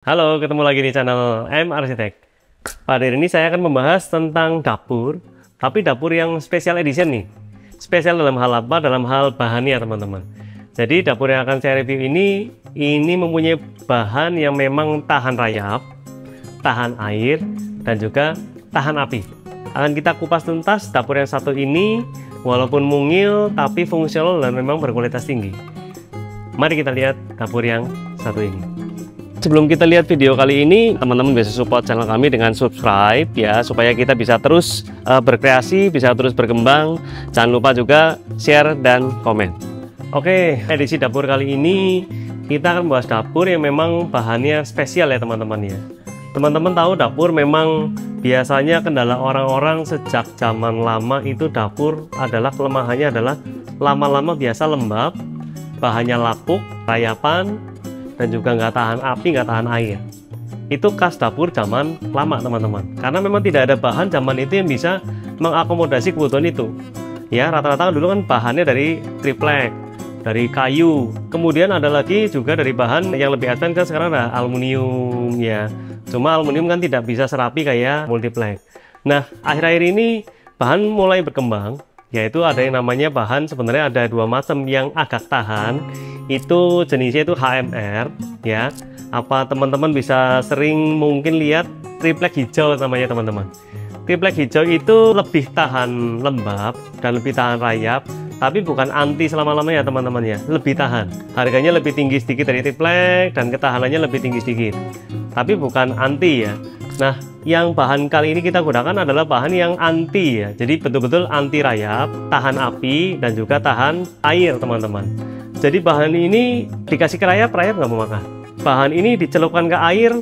Halo, ketemu lagi di channel M Arsitek. Pada hari ini saya akan membahas tentang dapur, tapi dapur yang special edition nih. Spesial dalam hal apa? Dalam hal bahannya, teman-teman. Jadi dapur yang akan saya review ini mempunyai bahan yang memang tahan rayap, tahan air, dan juga tahan api. Akan kita kupas tuntas dapur yang satu ini, walaupun mungil tapi fungsional dan memang berkualitas tinggi. Mari kita lihat dapur yang satu ini. Sebelum kita lihat video kali ini, teman-teman bisa support channel kami dengan subscribe ya, supaya kita bisa terus berkreasi, bisa terus berkembang. Jangan lupa juga share dan komen. Oke, edisi dapur kali ini kita akan membahas dapur yang memang bahannya spesial ya teman-teman ya. Teman-teman tahu dapur memang biasanya kendala orang-orang sejak zaman lama itu dapur adalah kelemahannya adalah lama-lama biasa lembab, bahannya lapuk, rayapan, dan juga nggak tahan api, nggak tahan air. Itu khas dapur zaman lama teman-teman, karena memang tidak ada bahan zaman itu yang bisa mengakomodasi kebutuhan itu ya. Rata-rata dulu kan bahannya dari triplek, dari kayu, kemudian ada lagi juga dari bahan yang lebih advance kan sekarang ada aluminium ya. Cuma aluminium kan tidak bisa serapi kayak multiplek. Nah, akhir-akhir ini bahan mulai berkembang, yaitu ada yang namanya bahan, sebenarnya ada dua macam yang agak tahan. Itu jenisnya itu HMR ya. Apa teman-teman bisa sering mungkin lihat triplek hijau namanya teman-teman. Triplek hijau itu lebih tahan lembab dan lebih tahan rayap, tapi bukan anti selama-lamanya teman-teman ya, lebih tahan. Harganya lebih tinggi sedikit dari triplek dan ketahanannya lebih tinggi sedikit, tapi bukan anti ya. Nah, yang bahan kali ini kita gunakan adalah bahan yang anti ya, jadi betul-betul anti rayap, tahan api, dan juga tahan air teman-teman. Jadi bahan ini dikasih ke rayap nggak mau makan. Bahan ini dicelupkan ke air,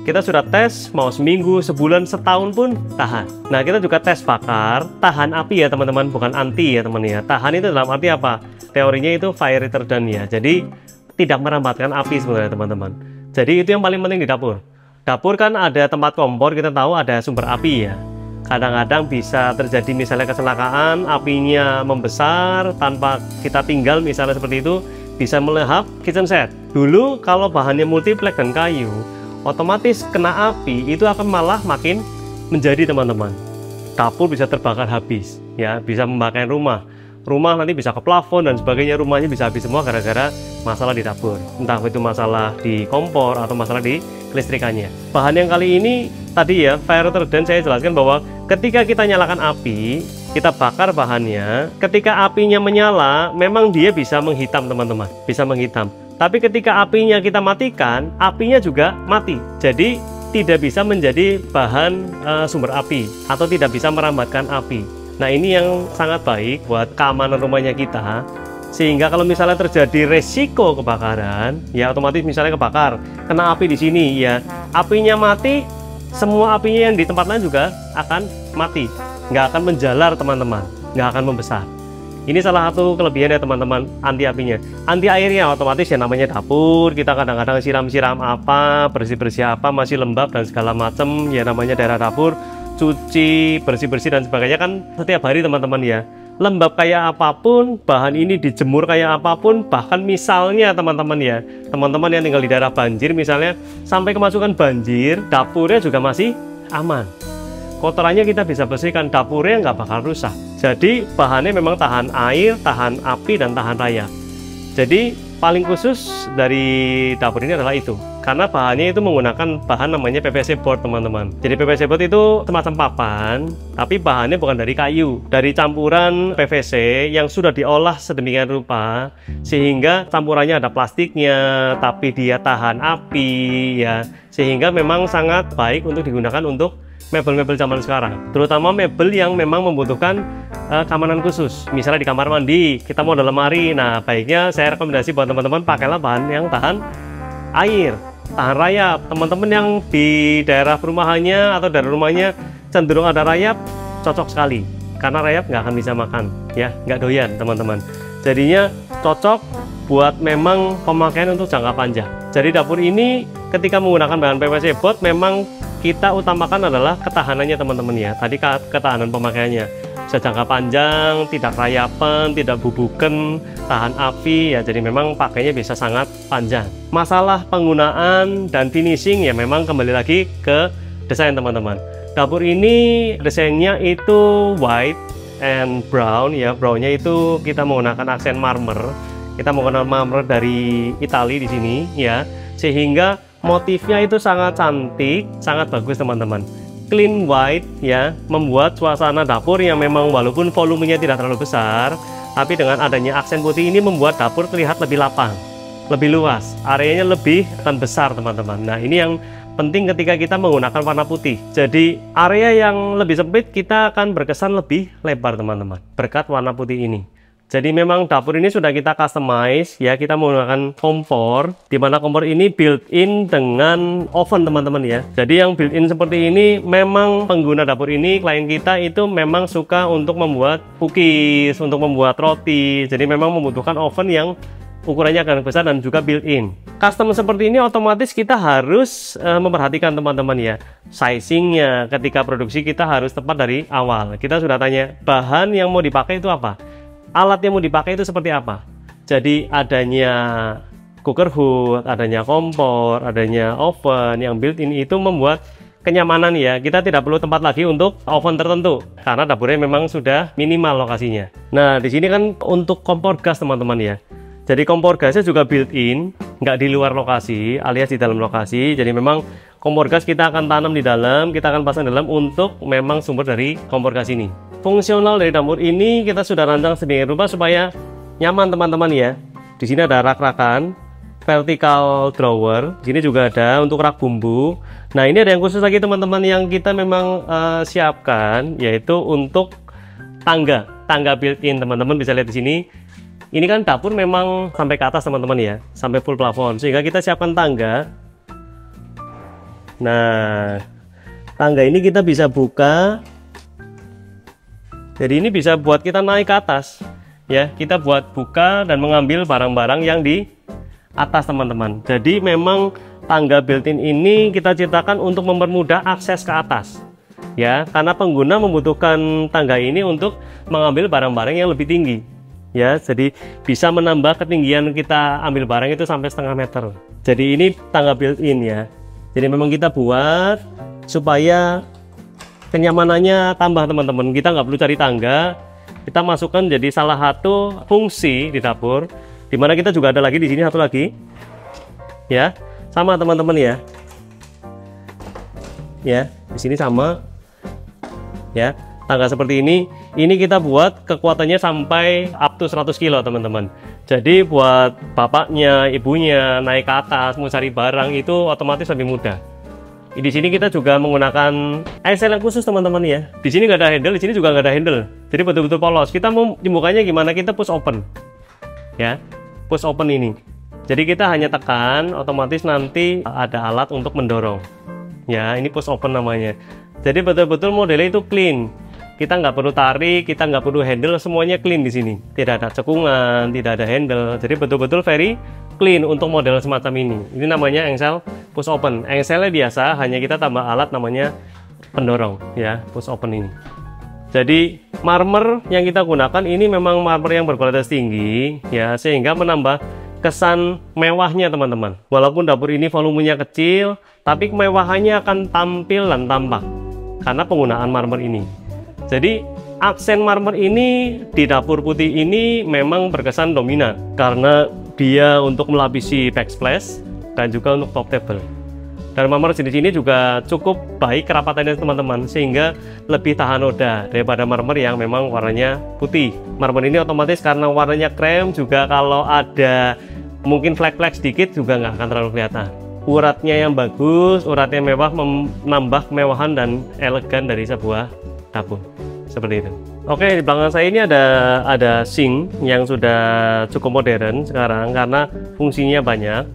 kita sudah tes mau seminggu, sebulan, setahun pun tahan. Nah, kita juga tes bakar, tahan api ya teman-teman, bukan anti ya teman ya. Tahan itu dalam arti apa? Teorinya itu fire retardant ya, jadi tidak merambatkan api sebenarnya teman-teman. Jadi itu yang paling penting di dapur. Dapur kan ada tempat kompor, kita tahu ada sumber api ya. Kadang-kadang bisa terjadi misalnya kecelakaan, apinya membesar tanpa kita tinggal misalnya seperti itu, bisa melahap kitchen set. Dulu kalau bahannya multiplek dan kayu, otomatis kena api itu akan malah makin menjadi teman-teman. Dapur bisa terbakar habis ya, bisa membakar rumah nanti bisa ke plafon dan sebagainya, rumahnya bisa habis semua gara-gara masalah di dapur, entah itu masalah di kompor atau masalah di kelistrikannya. Bahan yang kali ini tadi ya, fire retardant, saya jelaskan bahwa ketika kita nyalakan api, kita bakar bahannya, ketika apinya menyala memang dia bisa menghitam teman-teman, bisa menghitam. Tapi ketika apinya kita matikan, apinya juga mati, jadi tidak bisa menjadi bahan sumber api atau tidak bisa merambatkan api. Nah, ini yang sangat baik buat keamanan rumahnya kita, sehingga kalau misalnya terjadi resiko kebakaran ya, otomatis misalnya kebakar, kena api di sini ya, apinya mati, semua apinya yang di tempat lain juga akan mati, nggak akan menjalar teman-teman, nggak akan membesar. Ini salah satu kelebihan ya teman-teman, anti apinya. Anti airnya otomatis ya, namanya dapur, kita kadang-kadang siram-siram apa, bersih-bersih apa, masih lembab dan segala macam ya, namanya daerah dapur, cuci, bersih-bersih dan sebagainya kan setiap hari teman-teman ya. Lembab kayak apapun, bahan ini dijemur kayak apapun, bahkan misalnya teman-teman ya, teman-teman yang tinggal di daerah banjir misalnya, sampai kemasukan banjir, dapurnya juga masih aman. Kotorannya kita bisa bersihkan, dapurnya nggak bakal rusak. Jadi bahannya memang tahan air, tahan api, dan tahan rayap. Jadi paling khusus dari dapur ini adalah itu, karena bahannya itu menggunakan bahan namanya PVC board teman-teman. Jadi PVC board itu semacam papan, tapi bahannya bukan dari kayu, dari campuran PVC yang sudah diolah sedemikian rupa sehingga campurannya ada plastiknya tapi dia tahan api ya, sehingga memang sangat baik untuk digunakan untuk mebel-mebel zaman sekarang, terutama mebel yang memang membutuhkan keamanan khusus. Misalnya di kamar mandi kita mau ada lemari, nah baiknya saya rekomendasi buat teman-teman pakailah bahan yang tahan air, tahan rayap. Teman-teman yang di daerah perumahannya atau daerah rumahnya cenderung ada rayap, cocok sekali, karena rayap nggak akan bisa makan ya, nggak doyan teman-teman. Jadinya cocok buat memang pemakaian untuk jangka panjang. Jadi dapur ini ketika menggunakan bahan PVC board memang kita utamakan adalah ketahanannya teman-teman ya, tadi ketahanan pemakaiannya. bisa jangka panjang, tidak rayapan, tidak bubuken, tahan api ya, jadi memang pakainya bisa sangat panjang. Masalah penggunaan dan finishing ya memang kembali lagi ke desain teman-teman. Dapur ini desainnya itu white and brown ya, brownnya itu kita menggunakan aksen marmer. Kita menggunakan marmer dari Italia di sini ya, sehingga motifnya itu sangat cantik, sangat bagus teman-teman. Clean white ya, membuat suasana dapur yang memang walaupun volumenya tidak terlalu besar, tapi dengan adanya aksen putih ini membuat dapur terlihat lebih lapang, lebih luas, areanya lebih dan besar teman-teman. Nah ini yang penting ketika kita menggunakan warna putih. Jadi area yang lebih sempit kita akan berkesan lebih lebar teman-teman, berkat warna putih ini. Jadi memang dapur ini sudah kita customize ya, kita menggunakan kompor, dimana kompor ini built-in dengan oven teman-teman ya. Jadi yang built-in seperti ini memang pengguna dapur ini, klien kita itu memang suka untuk membuat cookies, untuk membuat roti. Jadi memang membutuhkan oven yang ukurannya agak besar dan juga built-in. Custom seperti ini otomatis kita harus memperhatikan teman-teman ya, sizingnya ketika produksi kita harus tepat dari awal. Kita sudah tanya bahan yang mau dipakai itu apa, alat yang mau dipakai itu seperti apa. Jadi adanya cooker hood, adanya kompor, adanya oven yang built-in itu membuat kenyamanan ya. Kita tidak perlu tempat lagi untuk oven tertentu karena dapurnya memang sudah minimal lokasinya. Nah di sini kan untuk kompor gas teman-teman ya. Jadi kompor gasnya juga built-in, nggak di luar lokasi alias di dalam lokasi. Jadi memang kompor gas kita akan tanam di dalam, kita akan pasang di dalam untuk memang sumber dari kompor gas ini. Fungsional dari dapur ini kita sudah rancang sedemikian rupa supaya nyaman teman-teman ya. Di sini ada rak-rakan, vertical drawer, di sini juga ada untuk rak bumbu. Nah ini ada yang khusus lagi teman-teman yang kita memang siapkan, yaitu untuk tangga built-in. Teman-teman bisa lihat di sini. Ini kan dapur memang sampai ke atas teman-teman ya, sampai full plafon, sehingga kita siapkan tangga. Nah tangga ini kita bisa buka, jadi ini bisa buat kita naik ke atas ya, kita buat buka dan mengambil barang-barang yang di atas teman-teman. Jadi memang tangga built-in ini kita ciptakan untuk mempermudah akses ke atas ya, karena pengguna membutuhkan tangga ini untuk mengambil barang-barang yang lebih tinggi ya. Jadi bisa menambah ketinggian kita ambil barang itu sampai setengah meter. Jadi ini tangga built-in ya. Jadi memang kita buat supaya kenyamanannya tambah teman-teman. Kita nggak perlu cari tangga, kita masukkan jadi salah satu fungsi di dapur. Dimana kita juga ada lagi di sini satu lagi ya, sama teman-teman ya. Ya di sini sama ya, tangga seperti ini kita buat kekuatannya sampai up to 100 kilo teman-teman. Jadi buat bapaknya, ibunya naik ke atas mau cari barang itu otomatis lebih mudah. Di sini kita juga menggunakan engsel yang khusus teman-teman ya. Di sini nggak ada handle, di sini juga nggak ada handle. Jadi betul-betul polos. Kita mau dibukanya gimana? Kita push open ya, push open ini. Jadi kita hanya tekan, otomatis nanti ada alat untuk mendorong ya. Ini push open namanya. Jadi betul-betul modelnya itu clean. Kita nggak perlu tarik, kita nggak perlu handle, semuanya clean di sini. Tidak ada cekungan, tidak ada handle. Jadi betul-betul very clean untuk model semacam ini. Ini namanya engsel push open. Engselnya biasa, hanya kita tambah alat namanya pendorong ya, push open ini. Jadi marmer yang kita gunakan ini memang marmer yang berkualitas tinggi ya, sehingga menambah kesan mewahnya teman-teman. Walaupun dapur ini volumenya kecil, tapi kemewahannya akan tampil dan tampak karena penggunaan marmer ini. Jadi aksen marmer ini di dapur putih ini memang berkesan dominan karena dia untuk melapisi backsplash dan juga untuk top table. Dan marmer jenis ini juga cukup baik kerapatannya teman-teman, sehingga lebih tahan noda daripada marmer yang memang warnanya putih. Marmer ini otomatis karena warnanya krem, juga kalau ada mungkin flek-flek sedikit juga nggak akan terlalu kelihatan. Uratnya yang bagus, uratnya mewah, menambah kemewahan dan elegan dari sebuah dapur seperti itu. Oke, di belakang saya ini ada sink yang sudah cukup modern sekarang karena fungsinya banyak.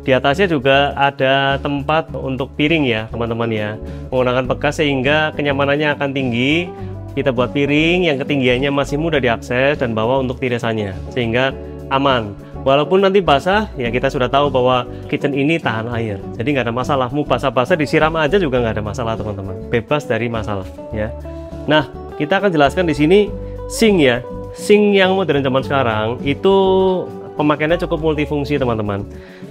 Di atasnya juga ada tempat untuk piring ya teman-teman ya, menggunakan bekas sehingga kenyamanannya akan tinggi. Kita buat piring yang ketinggiannya masih mudah diakses dan bawa untuk tirisannya sehingga aman. Walaupun nanti basah ya, kita sudah tahu bahwa kitchen ini tahan air, jadi nggak ada masalah. Mau basah-basah disiram aja juga nggak ada masalah teman-teman, bebas dari masalah ya. Nah kita akan jelaskan di sini sink ya. Sink yang modern zaman sekarang itu pemakaiannya cukup multifungsi teman-teman.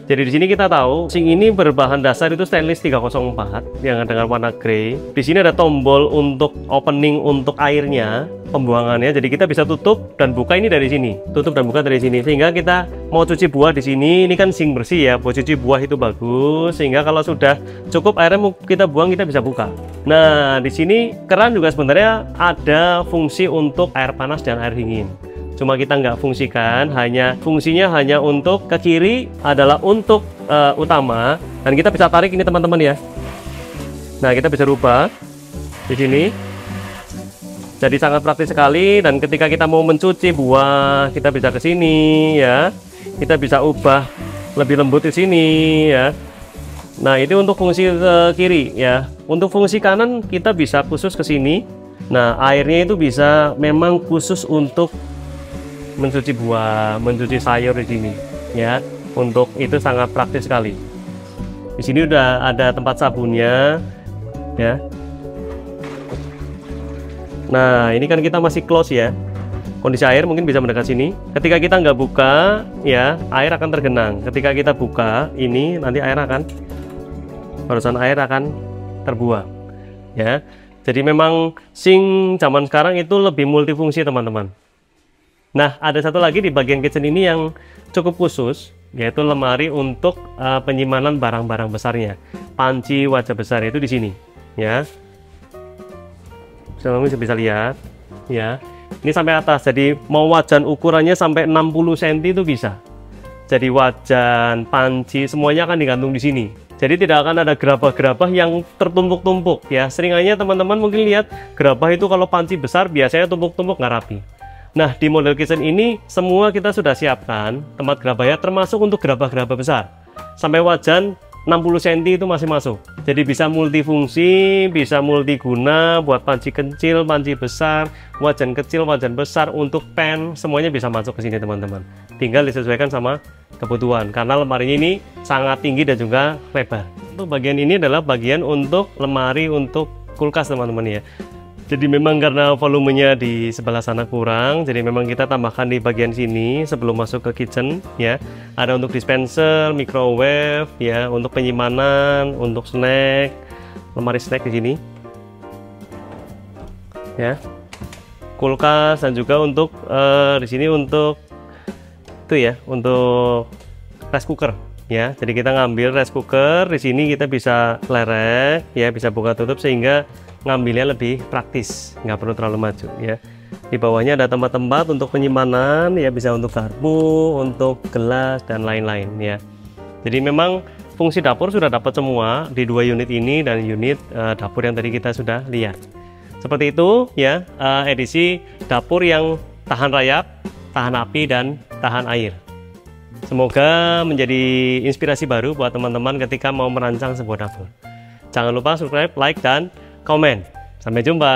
Jadi di sini kita tahu sink ini berbahan dasar itu stainless 304 yang dengan warna grey. Di sini ada tombol untuk opening untuk airnya, pembuangannya. Jadi kita bisa tutup dan buka ini dari sini, tutup dan buka dari sini. Sehingga kita mau cuci buah di sini, ini kan sink bersih ya, buat cuci buah itu bagus. Sehingga kalau sudah cukup airnya mau kita buang, kita bisa buka. Nah di sini keran juga sebenarnya ada fungsi untuk air panas dan air dingin. Cuma kita nggak fungsikan, fungsinya hanya untuk ke kiri adalah untuk utama, dan kita bisa tarik ini teman-teman ya. Nah kita bisa rubah di sini, jadi sangat praktis sekali. Dan ketika kita mau mencuci buah, kita bisa ke sini ya, kita bisa ubah lebih lembut di sini ya. Nah itu untuk fungsi ke kiri ya. Untuk fungsi kanan kita bisa khusus ke sini. Nah airnya itu bisa memang khusus untuk mencuci buah, mencuci sayur di sini ya. Untuk itu sangat praktis sekali. Di sini udah ada tempat sabunnya ya. Nah ini kan kita masih close ya, kondisi air mungkin bisa mendekat sini. Ketika kita nggak buka ya, air akan tergenang. Ketika kita buka ini, nanti barusan air akan terbuang ya. Jadi memang sink zaman sekarang itu lebih multifungsi teman-teman. Nah, ada satu lagi di bagian kitchen ini yang cukup khusus, yaitu lemari untuk penyimpanan barang-barang besarnya. Panci wajan besar itu di sini, ya. Kamu bisa lihat, ya. Ini sampai atas, jadi mau wajan ukurannya sampai 60 cm itu bisa. Jadi wajan, panci, semuanya akan digantung di sini. Jadi tidak akan ada gerabah-gerabah yang tertumpuk-tumpuk, ya. Seringnya teman-teman mungkin lihat gerabah itu kalau panci besar biasanya tumpuk-tumpuk nggak rapi. Nah, di model kitchen ini semua kita sudah siapkan tempat gerabahnya, termasuk untuk gerabah-gerabah besar. Sampai wajan 60 cm itu masih masuk. Jadi bisa multifungsi, bisa multiguna buat panci kecil, panci besar, wajan kecil, wajan besar, untuk pan, semuanya bisa masuk ke sini teman-teman. Tinggal disesuaikan sama kebutuhan, karena lemarinya ini sangat tinggi dan juga lebar. Untuk bagian ini adalah bagian untuk lemari untuk kulkas teman-teman ya. Jadi memang karena volumenya di sebelah sana kurang, jadi memang kita tambahkan di bagian sini sebelum masuk ke kitchen ya. Ada untuk dispenser, microwave ya, untuk penyimpanan, untuk snack, lemari snack di sini ya. Kulkas, dan juga untuk di sini untuk itu ya, untuk rice cooker ya. Jadi kita ngambil rice cooker di sini, kita bisa lerek ya, bisa buka tutup sehingga ngambilnya lebih praktis, nggak perlu terlalu maju ya. Di bawahnya ada tempat-tempat untuk penyimpanan ya, bisa untuk garpu, untuk gelas dan lain-lain ya. Jadi memang fungsi dapur sudah dapat semua di dua unit ini dan unit dapur yang tadi kita sudah lihat. Seperti itu ya, edisi dapur yang tahan rayap, tahan api dan tahan air. Semoga menjadi inspirasi baru buat teman-teman ketika mau merancang sebuah dapur. Jangan lupa subscribe, like, dan komen. Sampai jumpa.